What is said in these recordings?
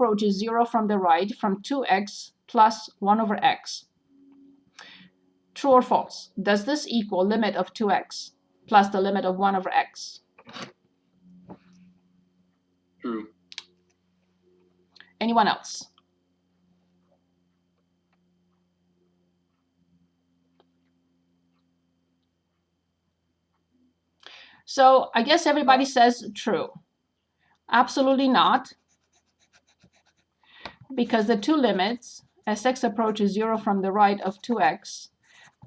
approaches 0 from the right from 2x plus 1 over x. True or false? Does this equal limit of 2x plus the limit of 1 over x? True. Anyone else? So I guess everybody says true. Absolutely not, because the two limits, as x approaches 0 from the right of 2x,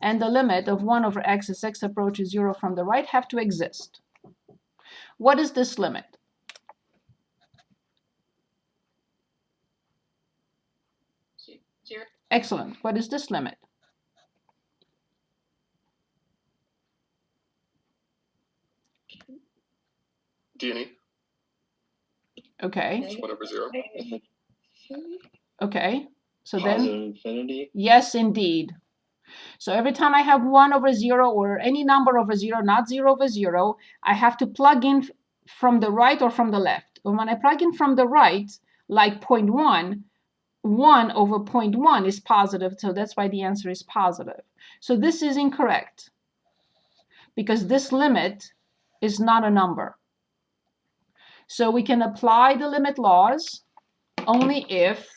and the limit of 1 over x as x approaches 0 from the right have to exist. What is this limit? Zero. Excellent. What is this limit? D&E. Okay. 1 over 0. Okay. So Positive then, infinity. yes, indeed. So every time I have 1 over 0 or any number over 0, not 0 over 0, I have to plug in from the right or from the left. And when I plug in from the right, like 0.1, 1 over 0.1 is positive, so that's why the answer is positive. So this is incorrect, because this limit is not a number. So we can apply the limit laws only if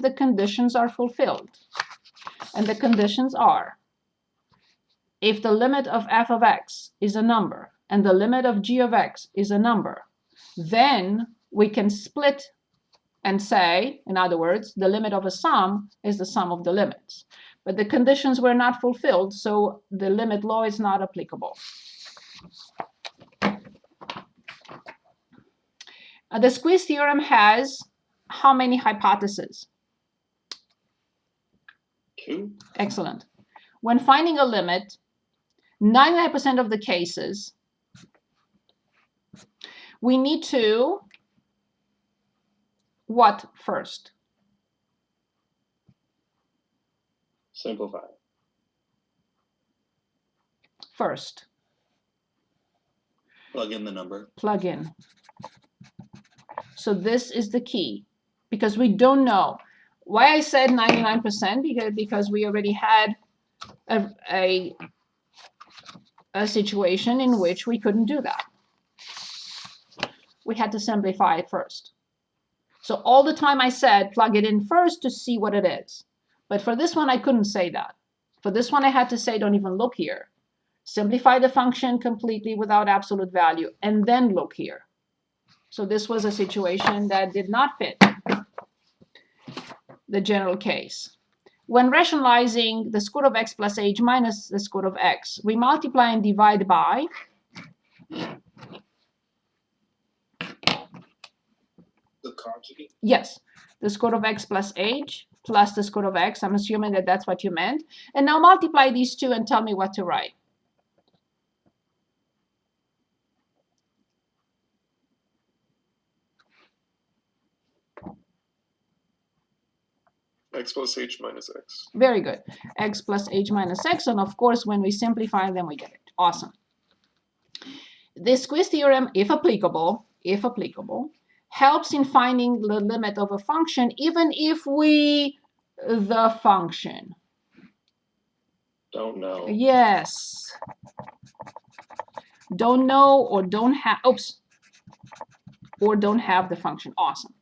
the conditions are fulfilled. And the conditions are, if the limit of f of x is a number and the limit of g of x is a number, then we can split and say, in other words, the limit of a sum is the sum of the limits. But the conditions were not fulfilled, so the limit law is not applicable. The squeeze theorem has how many hypotheses? 2. Excellent. When finding a limit, 99% of the cases, we need to what first? Simplify. First, Plug in the number. plug in. So this is the key, because we don't know. Why I said 99%? Because we already had a situation in which we couldn't do that. We had to simplify it first. So all the time I said plug it in first to see what it is. But for this one, I couldn't say that. For this one, I had to say don't even look here. Simplify the function completely without absolute value, and then look here. So this was a situation that did not fit the general case. When rationalizing the square root of x plus h minus the square root of x, we multiply and divide by The conjugate. yes, the square root of x plus h plus the square root of x. I'm assuming that that's what you meant. And now multiply these two and tell me what to write. X plus h minus x. Very good. X plus h minus x. And of course, when we simplify, then we get it. Awesome. This squeeze theorem, if applicable, helps in finding the limit of a function, even if the function. Don't know. Yes. Don't know or don't have, or don't have the function. Awesome.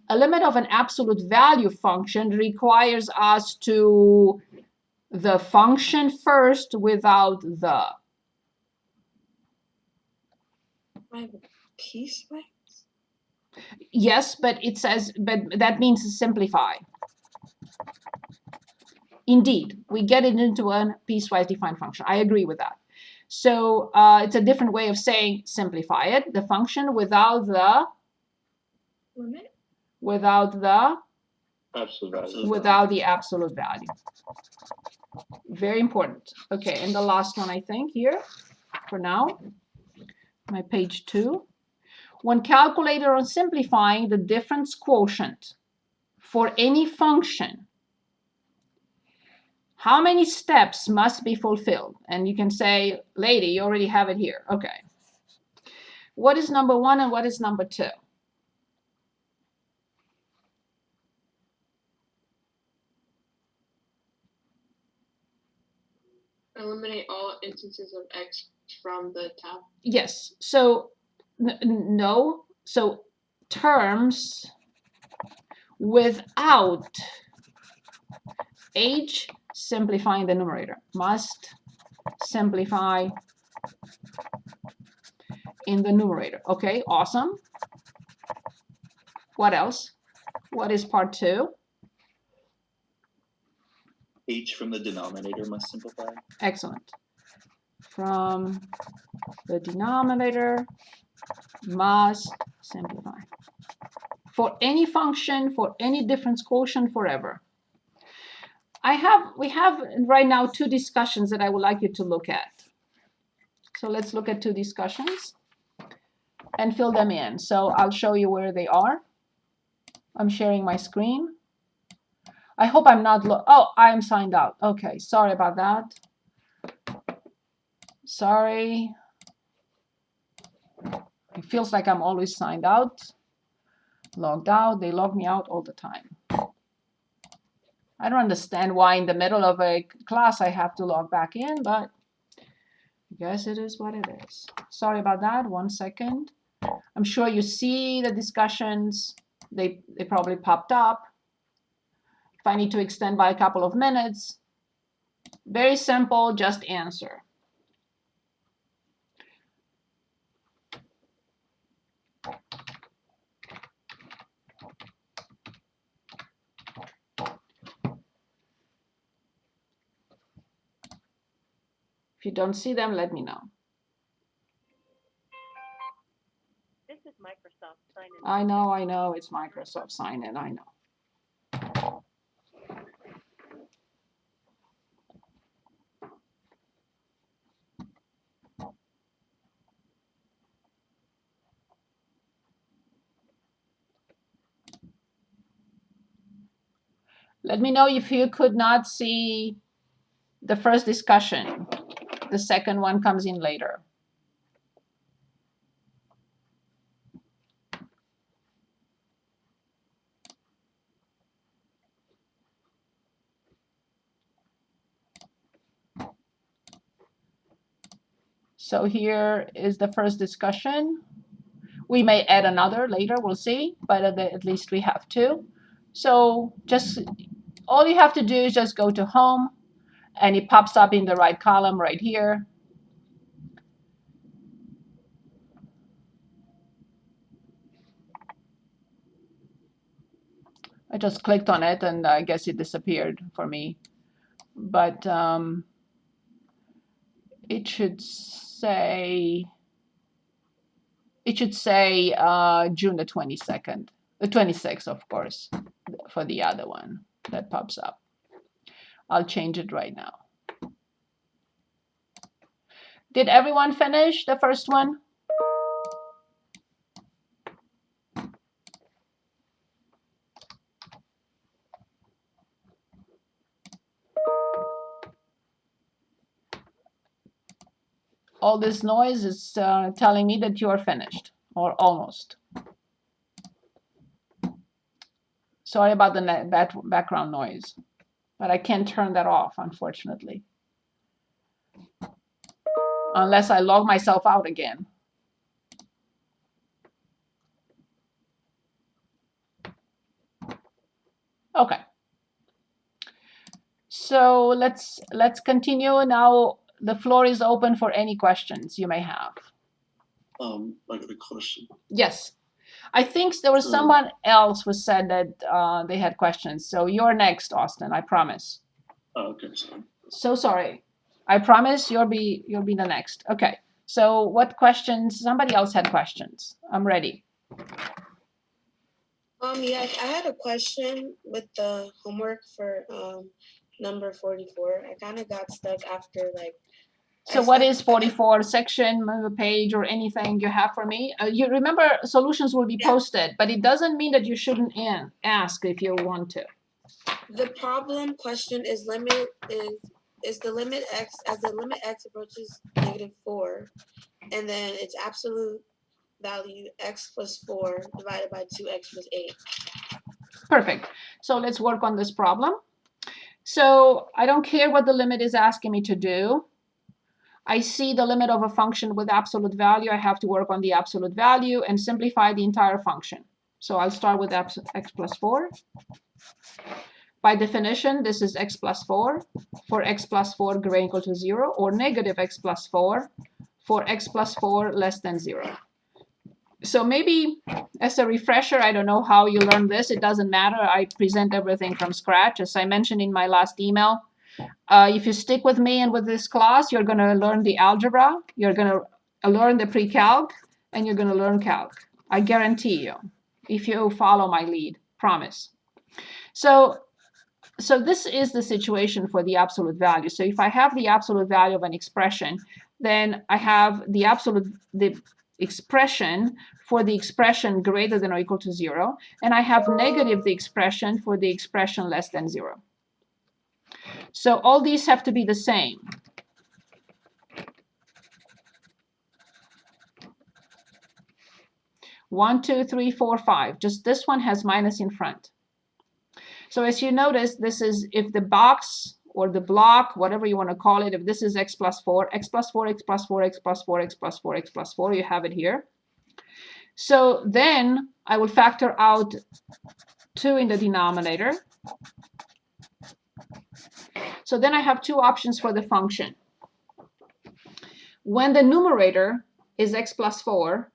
A limit of an absolute value function requires us to the function first without the. I have a piecewise. Yes, but it says, but that means simplify. Indeed, we get it into a piecewise defined function. I agree with that. So it's a different way of saying simplify it. The function without the Limit? Absolute value. without the absolute value. Very important. Okay, and the last one I think here for now, my page 2. When calculated on simplifying the difference quotient for any function, how many steps must be fulfilled? And you can say, lady, you already have it here. Okay. What is number 1 and what is number 2? Eliminate all instances of x from the top. Yes. So no. So terms without h simplifying the numerator must simplify in the numerator. Okay, awesome. What else? What is part 2? H from the denominator must simplify. Excellent. From the denominator must simplify. For any function, for any difference quotient, forever. We have right now 2 discussions that I would like you to look at. So let's look at 2 discussions and fill them in. So I'll show you where they are. I'm sharing my screen. I hope I'm not, oh, I'm signed out. Okay, sorry about that. Sorry. It feels like I'm always signed out, logged out. They log me out all the time. I don't understand why in the middle of a class I have to log back in, but I guess it is what it is. Sorry about that. 1 second. I'm sure you see the discussions. They probably popped up. If I need to extend by a couple of minutes, very simple, just answer. If you don't see them, let me know. This is Microsoft Sign In. I know, it's Microsoft Sign In, I know. Let me know if you could not see the first discussion. The second one comes in later. So here is the first discussion. We may add another later, we'll see, but at least we have 2. So just all you have to do is just go to home and it pops up in the right column right here. I just clicked on it and I guess it disappeared for me. But it should say June the 22nd, the 26th, of course, for the other one that pops up. I'll change it right now. Did everyone finish the first one? All this noise is telling me that you are finished, or almost. Sorry about the background noise, but I can't turn that off, unfortunately. Unless I log myself out again. Okay. So let's continue now. The floor is open for any questions you may have. I got a question. Yes. I think there was someone else who said that they had questions. So you're next, Austin, I promise. Oh, okay, sorry. So sorry. I promise you'll be the next. Okay. So what questions? Somebody else had questions. I'm ready. Yeah, I had a question with the homework for number 44. I kind of got stuck after like. So what is 44 section, page, or anything you have for me? You remember solutions will be posted, but it doesn't mean that you shouldn't ask if you want to. The problem question is the limit x as the limit x approaches -4, and then it's absolute value x plus 4 divided by 2x plus 8. Perfect. So let's work on this problem. So I don't care what the limit is asking me to do. I see the limit of a function with absolute value. I have to work on the absolute value and simplify the entire function. So I'll start with x plus 4. By definition, this is x plus 4 for x plus 4 greater than or equal to 0, or negative x plus 4 for x plus 4 less than 0. So maybe as a refresher, I don't know how you learn this. It doesn't matter. I present everything from scratch. As I mentioned in my last email, if you stick with me and with this class, you're going to learn the algebra, you're going to learn the pre-calc, and you're going to learn calc. I guarantee you, if you follow my lead, promise. So this is the situation for the absolute value. So if I have the absolute value of an expression, then I have the expression for the expression greater than or equal to 0, and I have negative the expression for the expression less than 0. So all these have to be the same. One, two, three, four, five. Just this one has minus in front. So as you notice, this is if the box or the block, whatever you want to call it, if this is x plus 4, x plus 4, x plus 4, x plus 4, x plus 4, x plus 4, you have it here. So then I will factor out 2 in the denominator. So then I have 2 options for the function. When the numerator is x plus 4,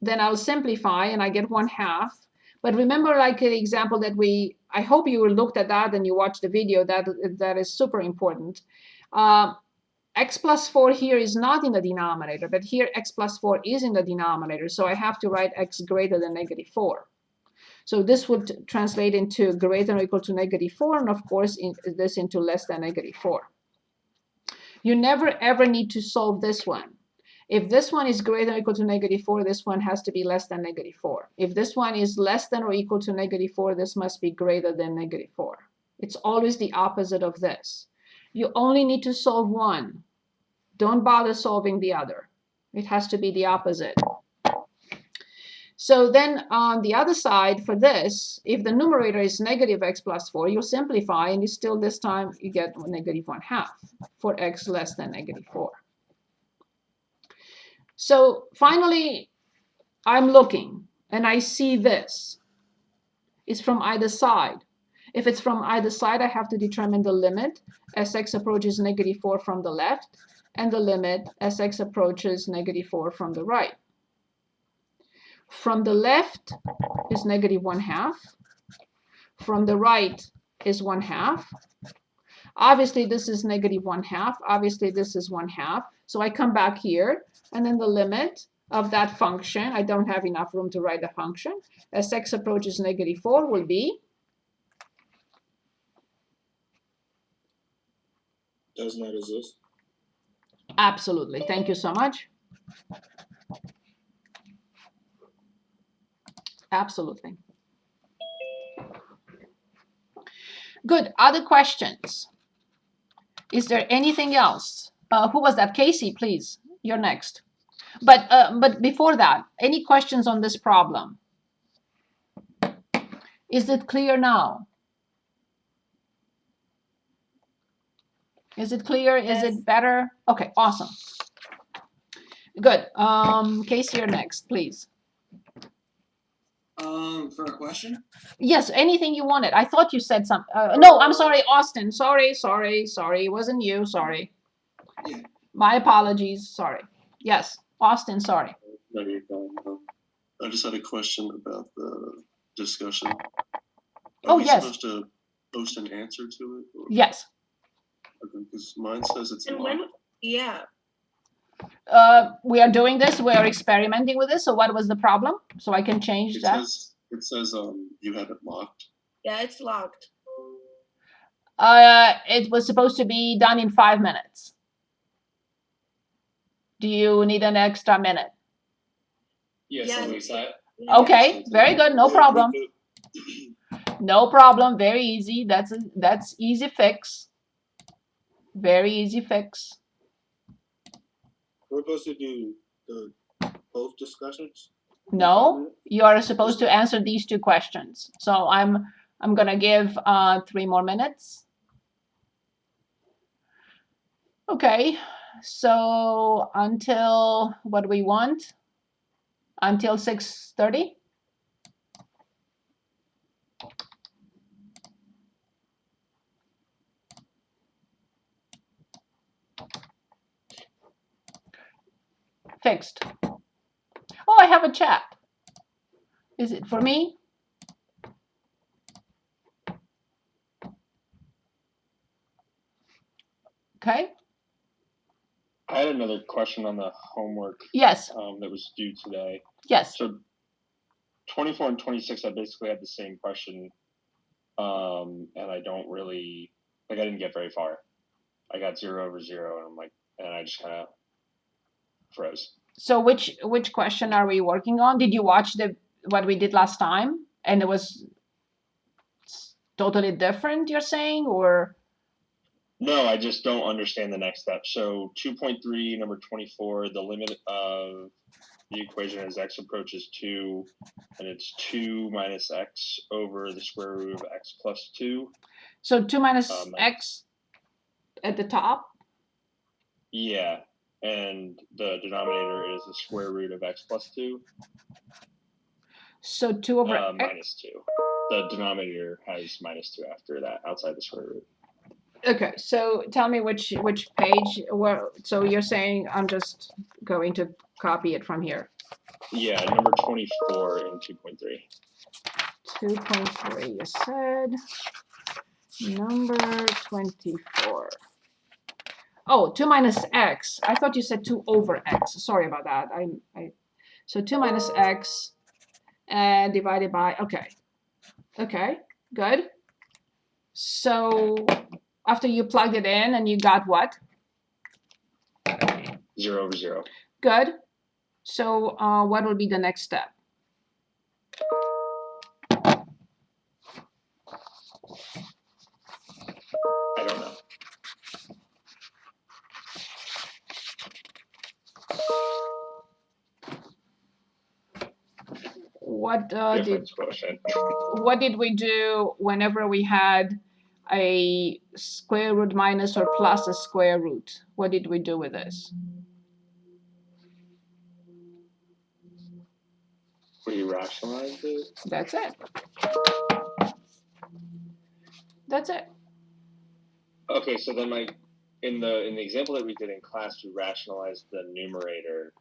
then I'll simplify and I get 1/2. But remember, like the example that I hope you looked at that and you watched the video, that is super important. X plus 4 here is not in the denominator, but here x plus 4 is in the denominator. So I have to write x greater than -4. So this would translate into greater than or equal to -4, and of course this into less than -4. You never ever need to solve this one. If this one is greater than or equal to -4, this one has to be less than -4. If this one is less than or equal to -4, this must be greater than -4. It's always the opposite of this. You only need to solve one. Don't bother solving the other. It has to be the opposite. So then on the other side for this, if the numerator is negative x plus 4, you simplify and you still this time you get -1/2 for x less than -4. So finally, I'm looking and I see this. It's from either side. If it's from either side, I have to determine the limit as x approaches -4 from the left and the limit as x approaches -4 from the right. From the left is -1/2. From the right is 1/2. Obviously, this is -1/2. Obviously, this is 1/2. So I come back here, and then the limit of that function, I don't have enough room to write the function, as x approaches -4 will be. Does not exist. Absolutely. Thank you so much. Absolutely. Good. Other questions? Is there anything else? Who was that? Casey, please. You're next. But before that, any questions on this problem? Is it clear now? Is it clear? Is it better? Okay, awesome. Good. Casey, you're next, please. For a question? Yes, anything you wanted. I thought you said something. No, I'm sorry, Austin. Sorry. It wasn't you. Sorry. Yeah. My apologies. Sorry. Yes, Austin, sorry. No, you're fine. I just had a question about the discussion. Are Oh, we yes. supposed to post an answer to it? Or, Yes. because mine says it's And locked. when, yeah, We are doing this. We are experimenting with this. So what was the problem? So I can change It that. says you have it locked. yeah, it's locked. It was supposed to be done in 5 minutes. Do you need an extra minute? Yes, Yeah. Lisa. Okay, very good. No problem. No problem. Very easy. That's easy fix. Very easy fix. We're supposed to do the both discussions? No, you are supposed to answer these two questions. So I'm gonna give 3 more minutes. Okay, so until what do we want? Until 6:30? Fixed. Oh, I have a chat. Is it for me? Okay. I had another question on the homework Yes. that was due today. Yes. So 24 and 26, I basically had the same question, and I don't really, like, I didn't get very far. I got 0 over 0, and I'm like, and I just kind of froze. So which question are we working on? Did you watch what we did last time and it was totally different, you're saying, or? No, I just don't understand the next step. So 2.3, number 24, the limit of the equation as x approaches 2, and it's 2 minus x over the square root of x plus 2. So 2 minus x at the top? Yeah, and the denominator is the square root of x plus 2. So 2 over x? Minus 2. The denominator has minus 2 after that, outside the square root. Okay, so tell me which page. So you're saying I'm just going to copy it from here. Yeah, number 24 in 2.3. 2.3, you said. Number 24. Oh, 2 minus x. I thought you said 2 over x. Sorry about that. So 2 minus x divided by, okay. Okay, good. So after you plugged it in and you got what? 0 over 0. Good. So what will be the next step? I don't know. What did we do whenever we had a square root minus or plus a square root? What did we do with this? We rationalized it. That's it. That's it. Okay, so then in the example that we did in class, we rationalized the numerator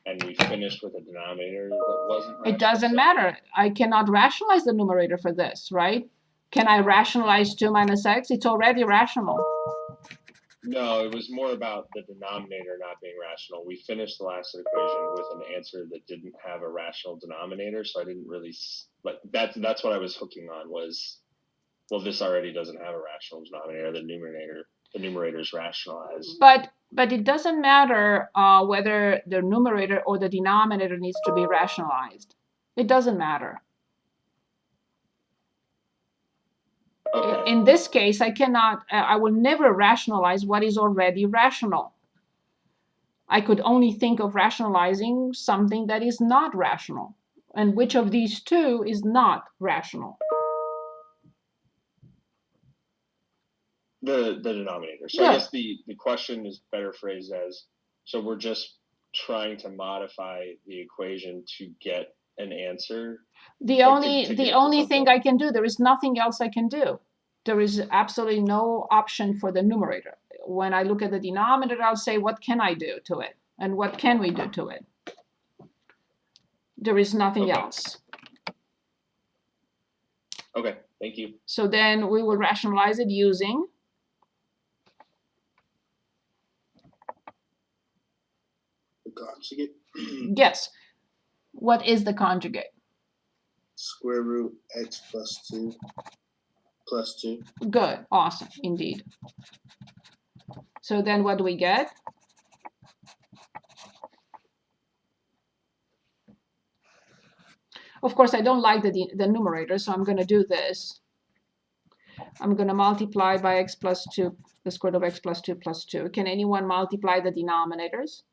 and we finished with a denominator that wasn't rational. It doesn't matter. I cannot rationalize the numerator for this, right? Can I rationalize 2 minus x? It's already rational. No, it was more about the denominator not being rational. We finished the last equation with an answer that didn't have a rational denominator, so I didn't really, like, that's what I was hooking on was, well, this already doesn't have a rational denominator. The numerator is rationalized. But it doesn't matter whether the numerator or the denominator needs to be rationalized. It doesn't matter. Okay. In this case, I will never rationalize what is already rational. I could only think of rationalizing something that is not rational. And which of these two is not rational? The denominator. So Yeah. I guess the question is better phrased as, so we're just trying to modify the equation to get an answer. The only thing I can do, there is nothing else I can do. There is absolutely no option for the numerator. When I look at the denominator, I'll say, what can I do to it? And what can we do to it? There is nothing else. Okay, thank you. So then we will rationalize it using The conjugate. yes. What is the conjugate? Square root x plus 2 plus 2. Good, awesome, indeed. So then what do we get? Of course, I don't like the numerator, so I'm going to do this. I'm going to multiply by x plus 2, the square root of x plus 2 plus 2. Can anyone multiply the denominators?